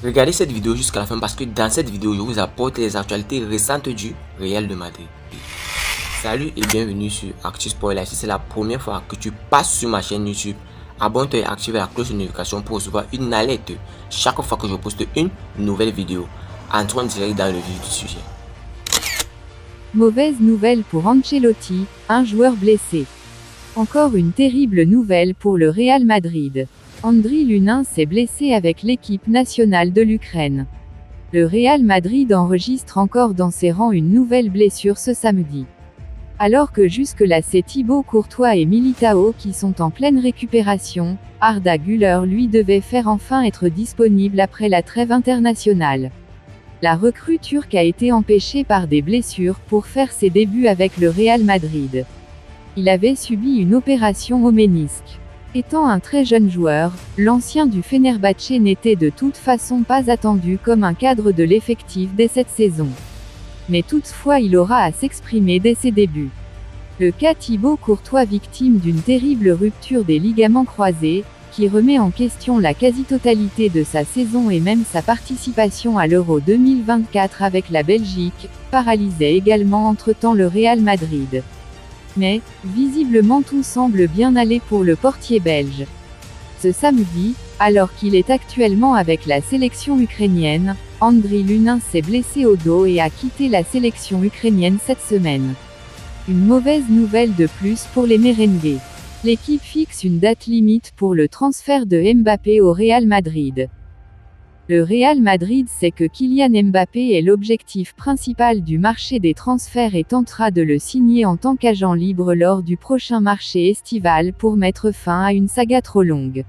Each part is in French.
Regardez cette vidéo jusqu'à la fin parce que dans cette vidéo, je vous apporte les actualités récentes du Real de Madrid. Salut et bienvenue sur Actu Spoiler. Si c'est la première fois que tu passes sur ma chaîne YouTube, abonne-toi et active la cloche de notification pour recevoir une alerte chaque fois que je poste une nouvelle vidéo. Entrons direct dans le vif du sujet. Mauvaise nouvelle pour Ancelotti, un joueur blessé. Encore une terrible nouvelle pour le Real Madrid. Andriy Lunin s'est blessé avec l'équipe nationale de l'Ukraine. Le Real Madrid enregistre encore dans ses rangs une nouvelle blessure ce samedi. Alors que jusque-là c'est Thibaut Courtois et Militao qui sont en pleine récupération, Arda Güler lui devait faire enfin être disponible après la trêve internationale. La recrue turque a été empêchée par des blessures pour faire ses débuts avec le Real Madrid. Il avait subi une opération au ménisque. Étant un très jeune joueur, l'ancien du Fenerbahçe n'était de toute façon pas attendu comme un cadre de l'effectif dès cette saison. Mais toutefois il aura à s'exprimer dès ses débuts. Le cas Thibaut Courtois, victime d'une terrible rupture des ligaments croisés, qui remet en question la quasi-totalité de sa saison et même sa participation à l'Euro 2024 avec la Belgique, paralysait également entre-temps le Real Madrid. Mais, visiblement tout semble bien aller pour le portier belge. Ce samedi, alors qu'il est actuellement avec la sélection ukrainienne, Andriy Lunin s'est blessé au dos et a quitté la sélection ukrainienne cette semaine. Une mauvaise nouvelle de plus pour les merengues. L'équipe fixe une date limite pour le transfert de Mbappé au Real Madrid. Le Real Madrid sait que Kylian Mbappé est l'objectif principal du marché des transferts et tentera de le signer en tant qu'agent libre lors du prochain marché estival pour mettre fin à une saga trop longue.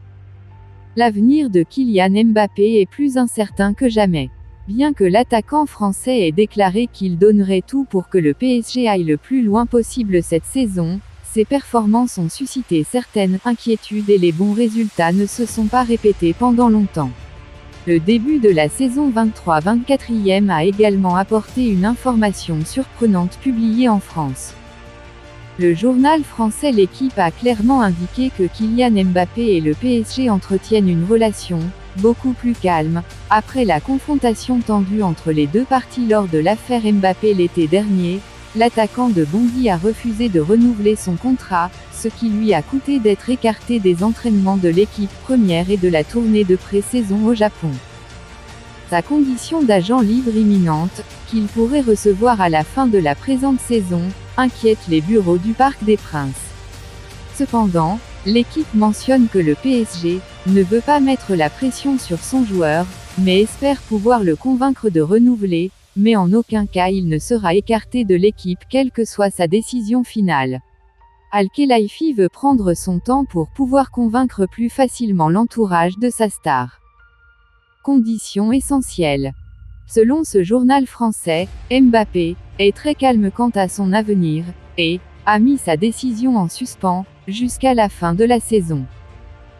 L'avenir de Kylian Mbappé est plus incertain que jamais. Bien que l'attaquant français ait déclaré qu'il donnerait tout pour que le PSG aille le plus loin possible cette saison, ses performances ont suscité certaines inquiétudes et les bons résultats ne se sont pas répétés pendant longtemps. Le début de la saison 23-24e a également apporté une information surprenante publiée en France. Le journal français L'Équipe a clairement indiqué que Kylian Mbappé et le PSG entretiennent une relation beaucoup plus calme, après la confrontation tendue entre les deux parties lors de l'affaire Mbappé l'été dernier. L'attaquant de Bondy a refusé de renouveler son contrat, ce qui lui a coûté d'être écarté des entraînements de l'équipe première et de la tournée de pré-saison au Japon. Sa condition d'agent libre imminente, qu'il pourrait recevoir à la fin de la présente saison, inquiète les bureaux du Parc des Princes. Cependant, l'équipe mentionne que le PSG ne veut pas mettre la pression sur son joueur, mais espère pouvoir le convaincre de renouveler, mais en aucun cas il ne sera écarté de l'équipe quelle que soit sa décision finale. Al-Khelaifi veut prendre son temps pour pouvoir convaincre plus facilement l'entourage de sa star. Condition essentielle. Selon ce journal français, Mbappé est très calme quant à son avenir, et a mis sa décision en suspens, jusqu'à la fin de la saison.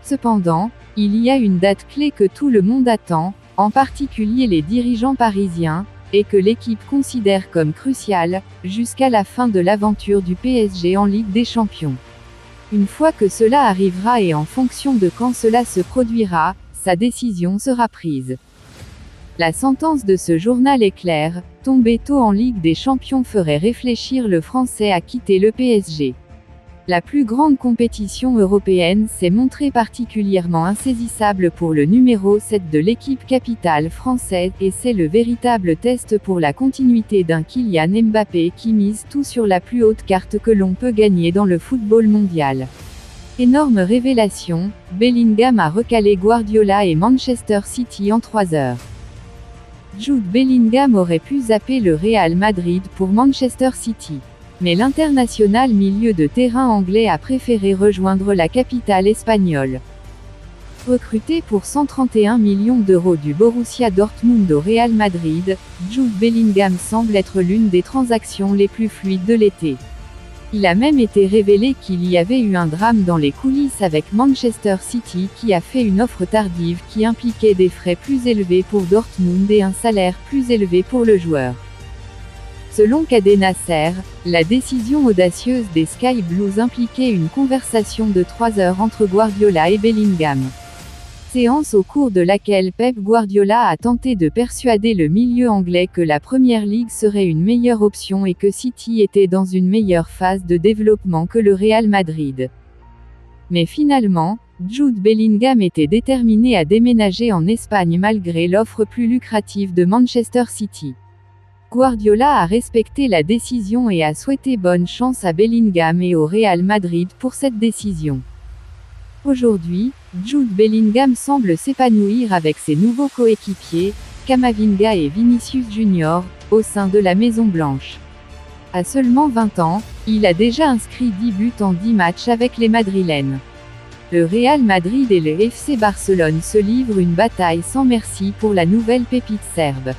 Cependant, il y a une date clé que tout le monde attend, en particulier les dirigeants parisiens, et que l'équipe considère comme cruciale, jusqu'à la fin de l'aventure du PSG en Ligue des Champions. Une fois que cela arrivera et en fonction de quand cela se produira, sa décision sera prise. La sentence de ce journal est claire, tomber tôt en Ligue des Champions ferait réfléchir le Français à quitter le PSG. La plus grande compétition européenne s'est montrée particulièrement insaisissable pour le numéro 7 de l'équipe capitale française et c'est le véritable test pour la continuité d'un Kylian Mbappé qui mise tout sur la plus haute carte que l'on peut gagner dans le football mondial. Énorme révélation, Bellingham a recalé Guardiola et Manchester City en 3 heures. Jude Bellingham aurait pu zapper le Real Madrid pour Manchester City. Mais l'international milieu de terrain anglais a préféré rejoindre la capitale espagnole. Recruté pour 131 millions d'euros du Borussia Dortmund au Real Madrid, Jude Bellingham semble être l'une des transactions les plus fluides de l'été. Il a même été révélé qu'il y avait eu un drame dans les coulisses avec Manchester City qui a fait une offre tardive qui impliquait des frais plus élevés pour Dortmund et un salaire plus élevé pour le joueur. Selon Cadet Nasser, la décision audacieuse des Sky Blues impliquait une conversation de 3 heures entre Guardiola et Bellingham. séance au cours de laquelle Pep Guardiola a tenté de persuader le milieu anglais que la Premier League serait une meilleure option et que City était dans une meilleure phase de développement que le Real Madrid. Mais finalement, Jude Bellingham était déterminé à déménager en Espagne malgré l'offre plus lucrative de Manchester City. Guardiola a respecté la décision et a souhaité bonne chance à Bellingham et au Real Madrid pour cette décision. Aujourd'hui, Jude Bellingham semble s'épanouir avec ses nouveaux coéquipiers, Camavinga et Vinicius Junior, au sein de la Maison Blanche. À seulement 20 ans, il a déjà inscrit 10 buts en 10 matchs avec les Madrilènes. Le Real Madrid et le FC Barcelone se livrent une bataille sans merci pour la nouvelle pépite serbe.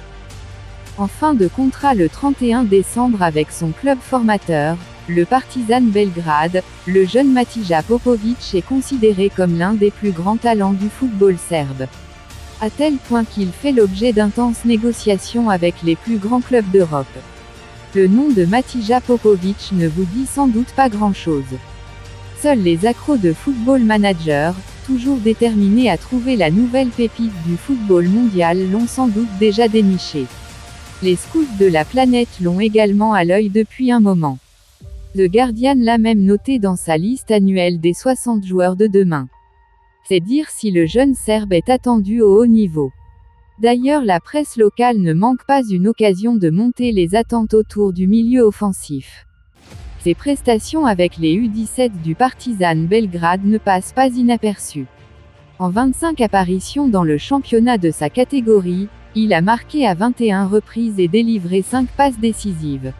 En fin de contrat le 31 décembre avec son club formateur, le Partizan Belgrade, le jeune Matija Popovic est considéré comme l'un des plus grands talents du football serbe. À tel point qu'il fait l'objet d'intenses négociations avec les plus grands clubs d'Europe. Le nom de Matija Popovic ne vous dit sans doute pas grand-chose. Seuls les accros de Football Manager, toujours déterminés à trouver la nouvelle pépite du football mondial, l'ont sans doute déjà déniché. Les scouts de la planète l'ont également à l'œil depuis un moment. The Guardian l'a même noté dans sa liste annuelle des 60 joueurs de demain. C'est dire si le jeune Serbe est attendu au haut niveau. D'ailleurs, la presse locale ne manque pas une occasion de monter les attentes autour du milieu offensif. Ses prestations avec les U17 du Partizan Belgrade ne passent pas inaperçues. En 25 apparitions dans le championnat de sa catégorie, il a marqué à 21 reprises et délivré 5 passes décisives.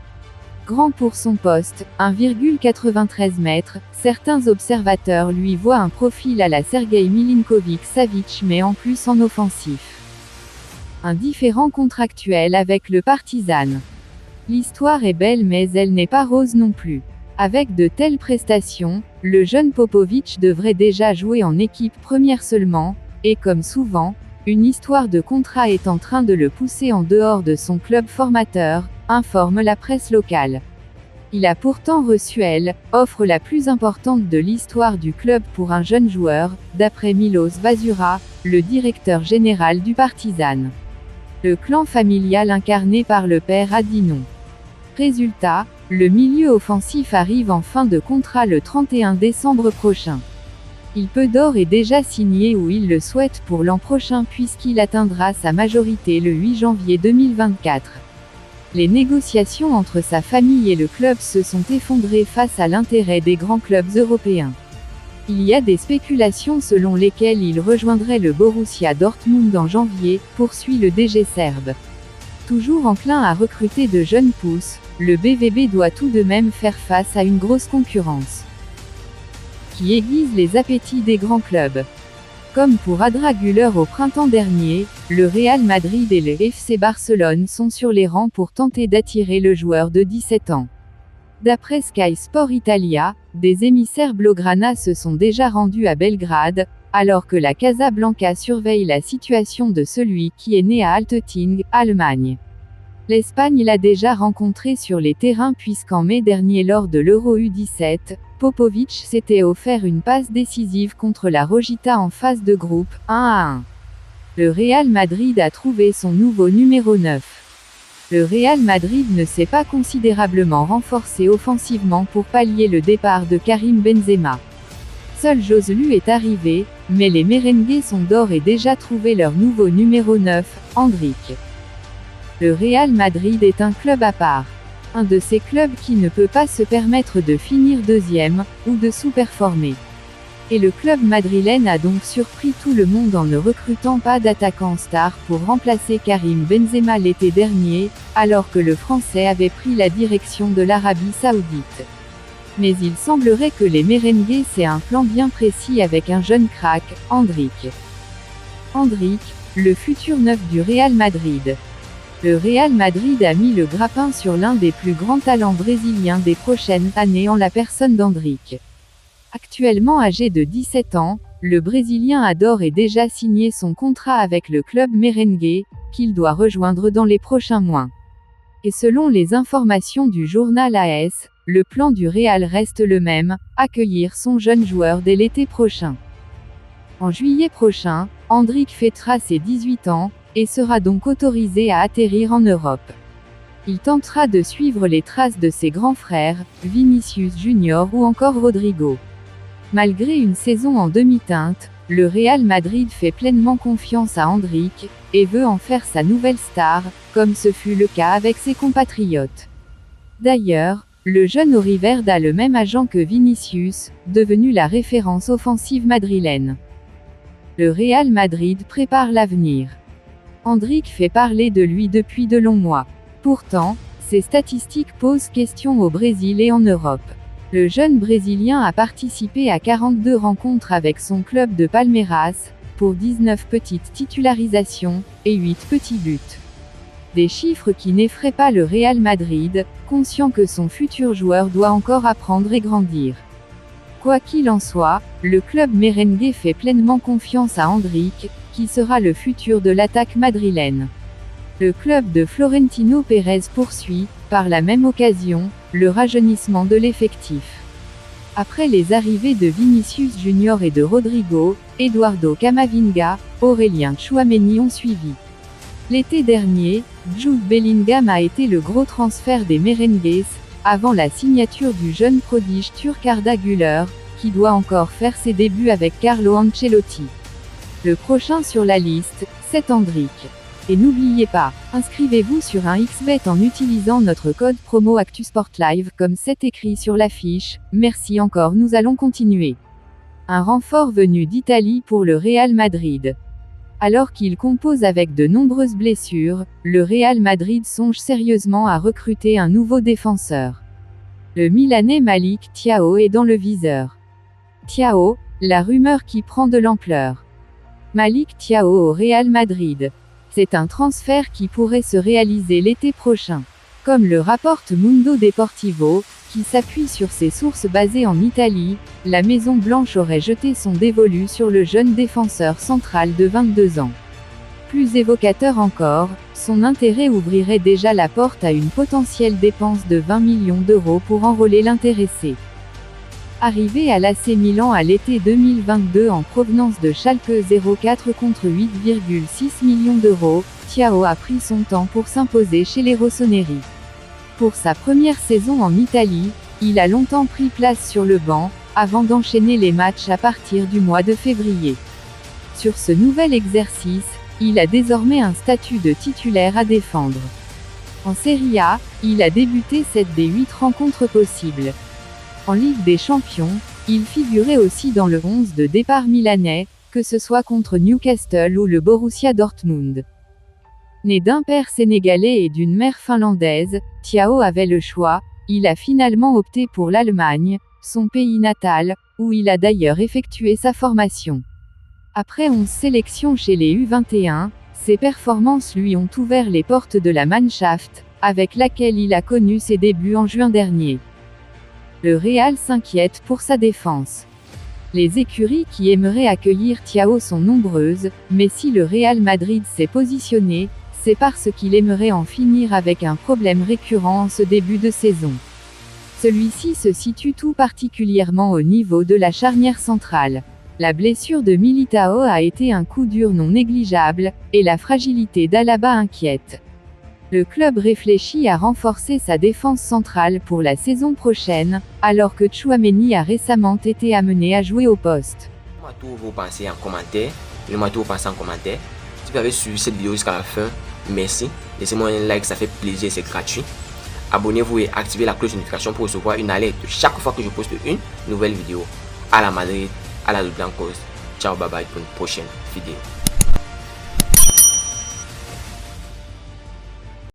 Grand pour son poste, 1,93 m, certains observateurs lui voient un profil à la Sergei Milinkovic-Savic mais en plus en offensif. Un différend contractuel avec le Partizan. L'histoire est belle mais elle n'est pas rose non plus. Avec de telles prestations, le jeune Popovic devrait déjà jouer en équipe première seulement, et comme souvent, une histoire de contrat est en train de le pousser en dehors de son club formateur, informe la presse locale. Il a pourtant reçu l'offre la plus importante de l'histoire du club pour un jeune joueur, d'après Milos Vazura, le directeur général du Partizan. Le clan familial incarné par le père a dit non. Résultat, le milieu offensif arrive en fin de contrat le 31 décembre prochain. Il peut d'ores et déjà signer où il le souhaite pour l'an prochain puisqu'il atteindra sa majorité le 8 janvier 2024. Les négociations entre sa famille et le club se sont effondrées face à l'intérêt des grands clubs européens. Il y a des spéculations selon lesquelles il rejoindrait le Borussia Dortmund en janvier, poursuit le DG serbe. Toujours enclin à recruter de jeunes pousses, le BVB doit tout de même faire face à une grosse concurrence qui aiguise les appétits des grands clubs. Comme pour Arda Güler au printemps dernier, le Real Madrid et le FC Barcelone sont sur les rangs pour tenter d'attirer le joueur de 17 ans. D'après Sky Sport Italia, des émissaires blaugrana se sont déjà rendus à Belgrade, alors que la Casablanca surveille la situation de celui qui est né à Altötting, Allemagne. L'Espagne l'a déjà rencontré sur les terrains puisqu'en mai dernier lors de l'Euro U17, Popovic s'était offert une passe décisive contre la Rojita en phase de groupe, 1-1. Le Real Madrid a trouvé son nouveau numéro 9. Le Real Madrid ne s'est pas considérablement renforcé offensivement pour pallier le départ de Karim Benzema. Seul Joselu est arrivé, mais les merengues sont d'ores et déjà trouvé leur nouveau numéro 9, Endrick. Le Real Madrid est un club à part. Un de ces clubs qui ne peut pas se permettre de finir deuxième, ou de sous-performer. Et le club madrilène a donc surpris tout le monde en ne recrutant pas d'attaquant star pour remplacer Karim Benzema l'été dernier, alors que le Français avait pris la direction de l'Arabie Saoudite. Mais il semblerait que les merengues aient un plan bien précis avec un jeune crack, Endrick. Endrick, le futur neuf du Real Madrid. Le Real Madrid a mis le grappin sur l'un des plus grands talents brésiliens des prochaines années en la personne d'Endrick. Actuellement âgé de 17 ans, le Brésilien a d'ores et déjà signé son contrat avec le club merengue, qu'il doit rejoindre dans les prochains mois. Et selon les informations du journal AS, le plan du Real reste le même, accueillir son jeune joueur dès l'été prochain. En juillet prochain, Endrick fêtera ses 18 ans, et sera donc autorisé à atterrir en Europe. Il tentera de suivre les traces de ses grands frères, Vinicius Junior ou encore Rodrigo. Malgré une saison en demi-teinte, le Real Madrid fait pleinement confiance à Endrick, et veut en faire sa nouvelle star, comme ce fut le cas avec ses compatriotes. D'ailleurs, le jeune Auriverde a le même agent que Vinicius, devenu la référence offensive madrilène. Le Real Madrid prépare l'avenir. Endrick fait parler de lui depuis de longs mois. Pourtant, ses statistiques posent question au Brésil et en Europe. Le jeune Brésilien a participé à 42 rencontres avec son club de Palmeiras, pour 19 petites titularisations, et 8 petits buts. Des chiffres qui n'effraient pas le Real Madrid, conscient que son futur joueur doit encore apprendre et grandir. Quoi qu'il en soit, le club merengue fait pleinement confiance à Endrick, qui sera le futur de l'attaque madrilène. Le club de Florentino Pérez poursuit, par la même occasion, le rajeunissement de l'effectif. Après les arrivées de Vinicius Junior et de Rodrigo, Eduardo Camavinga, Aurélien Tchouaméni ont suivi. L'été dernier, Jude Bellingham a été le gros transfert des merengues, avant la signature du jeune prodige turc Arda Güler, qui doit encore faire ses débuts avec Carlo Ancelotti. Le prochain sur la liste, c'est Endrick. Et n'oubliez pas, inscrivez-vous sur un XBet en utilisant notre code promo ActuSportLive comme c'est écrit sur l'affiche. Merci encore, nous allons continuer. Un renfort venu d'Italie pour le Real Madrid. Alors qu'il compose avec de nombreuses blessures, le Real Madrid songe sérieusement à recruter un nouveau défenseur. Le Milanais Malick Thiaw est dans le viseur. Thiaw, la rumeur qui prend de l'ampleur. Malick Thiaw au Real Madrid. C'est un transfert qui pourrait se réaliser l'été prochain. Comme le rapporte Mundo Deportivo, qui s'appuie sur ses sources basées en Italie, la Maison Blanche aurait jeté son dévolu sur le jeune défenseur central de 22 ans. Plus évocateur encore, son intérêt ouvrirait déjà la porte à une potentielle dépense de 20 millions d'euros pour enrôler l'intéressé. Arrivé à l'AC Milan à l'été 2022 en provenance de Schalke 04 contre 8,6 millions d'euros, Thiaw a pris son temps pour s'imposer chez les rossoneri. Pour sa première saison en Italie, il a longtemps pris place sur le banc, avant d'enchaîner les matchs à partir du mois de février. Sur ce nouvel exercice, il a désormais un statut de titulaire à défendre. En Serie A, il a débuté 7 des 8 rencontres possibles. En Ligue des Champions, il figurait aussi dans le 11 de départ milanais, que ce soit contre Newcastle ou le Borussia Dortmund. Né d'un père sénégalais et d'une mère finlandaise, Thiaw avait le choix, il a finalement opté pour l'Allemagne, son pays natal, où il a d'ailleurs effectué sa formation. Après 11 sélections chez les U21, ses performances lui ont ouvert les portes de la Mannschaft, avec laquelle il a connu ses débuts en juin dernier. Le Real s'inquiète pour sa défense. Les écuries qui aimeraient accueillir Thiaw sont nombreuses, mais si le Real Madrid s'est positionné, c'est parce qu'il aimerait en finir avec un problème récurrent en ce début de saison. Celui-ci se situe tout particulièrement au niveau de la charnière centrale. La blessure de Militao a été un coup dur non négligeable, et la fragilité d'Alaba inquiète. Le club réfléchit à renforcer sa défense centrale pour la saison prochaine, alors que Tchouaméni a récemment été amené à jouer au poste. Dites-moi tout vos pensées en commentaire. Dites-moi tout vos pensées en commentaire. Si vous avez suivi cette vidéo jusqu'à la fin, merci. Laissez-moi un like, ça fait plaisir, c'est gratuit. Abonnez-vous et activez la cloche de notification pour recevoir une alerte chaque fois que je poste une nouvelle vidéo. À la Madrid, à la Blancos. Ciao, bye bye pour une prochaine vidéo.